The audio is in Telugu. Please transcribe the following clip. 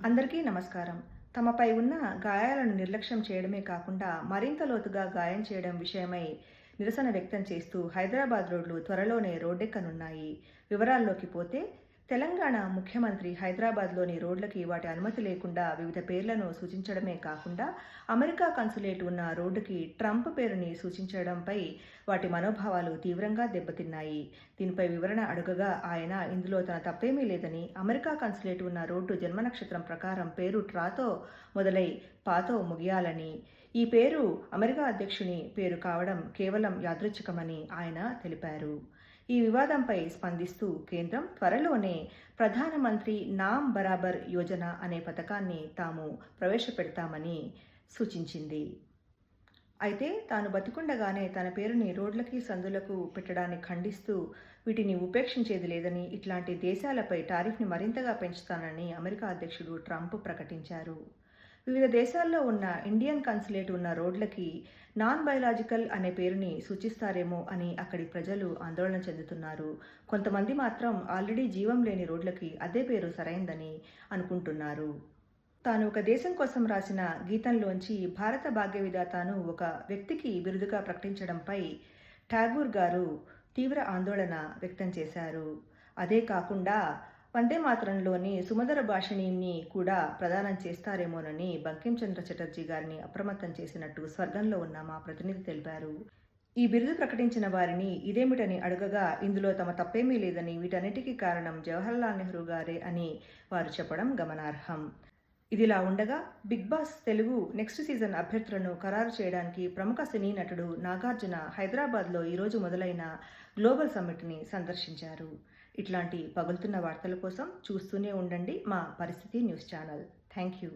అందరికీ నమస్కారం. తమపై ఉన్న గాయాలను నిర్లక్ష్యం చేయడమే కాకుండా మరింత లోతుగా గాయం చేయడం విషయమై నిరసన వ్యక్తం చేస్తూ హైదరాబాద్ రోడ్లు త్వరలోనే రోడ్డెక్కనున్నాయి. వివరాల్లోకి పోతే తెలంగాణ ముఖ్యమంత్రి హైదరాబాద్లోని రోడ్లకి వాటి అనుమతి లేకుండా వివిధ పేర్లను సూచించడమే కాకుండా అమెరికా కన్సులేట్ ఉన్న రోడ్డుకి ట్రంప్ పేరుని సూచించడంపై వాటి మనోభావాలు తీవ్రంగా దెబ్బతిన్నాయి. దీనిపై వివరణ అడుగగా ఆయన ఇందులో తన తప్పేమీ లేదని, అమెరికా కన్సులేట్ ఉన్న రోడ్డు జన్మనక్షత్రం ప్రకారం పేరు ట్రాతో మొదలై పాతో ముగియాలని, ఈ పేరు అమెరికా అధ్యక్షుని పేరు కావడం కేవలం యాదృచ్ఛికమని ఆయన తెలిపారు. ఈ వివాదంపై స్పందిస్తూ కేంద్రం త్వరలోనే ప్రధానమంత్రి నామ్ బరాబర్ యోజన అనే పథకాన్ని తాము ప్రవేశపెడతామని సూచించింది. అయితే తాను బతికుండగానే తన పేరుని రోడ్లకి సందులకు పెట్టడాన్ని ఖండిస్తూ వీటిని ఉపేక్షించేది లేదని, ఇట్లాంటి దేశాలపై టారిఫ్ని మరింతగా పెంచుతానని అమెరికా అధ్యక్షుడు ట్రంప్ ప్రకటించారు. వివిధ దేశాల్లో ఉన్న ఇండియన్ కన్సులేట్ ఉన్న రోడ్లకి నాన్ బయలాజికల్ అనే పేరుని సూచిస్తారేమో అని అక్కడి ప్రజలు ఆందోళన చెందుతున్నారు. కొంతమంది మాత్రం ఆల్రెడీ జీవం లేని రోడ్లకి అదే పేరు సరైందని అనుకుంటున్నారు. తాను ఒక దేశం కోసం రాసిన గీతంలోంచి భారత భాగ్య విధాతను ఒక వ్యక్తికి బిరుదుగా ప్రకటించడంపై ఠాగూర్ గారు తీవ్ర ఆందోళన వ్యక్తం చేశారు. అదే కాకుండా వందే మాతరంలోని సుమధుర భాషిణిని కూడా ప్రదానం చేస్తారేమోనని బంకించంద్ర చటర్జీ గారిని అప్రమత్తం చేసినట్టు స్వర్గంలో ఉన్న మా ప్రతినిధి తెలిపారు. ఈ బిరుదు ప్రకటించిన వారిని ఇదేమిటని అడగగా ఇందులో తమ తప్పేమీ లేదని, వీటన్నిటికీ కారణం జవహర్లాల్ నెహ్రూ గారే అని వారు చెప్పడం గమనార్హం. ఇదిలా ఉండగా Bigg Boss Telugu next season అభ్యర్థులను ఖరారు చేయడానికి ప్రముఖ సినీ నటుడు నాగార్జున హైదరాబాద్లో ఈరోజు మొదలైన గ్లోబల్ సమ్మిట్ని సందర్శించారు. ఇట్లాంటి పగులుతున్న వార్తల కోసం చూస్తూనే ఉండండి మా పరిస్థితి న్యూస్ ఛానల్. Thank you.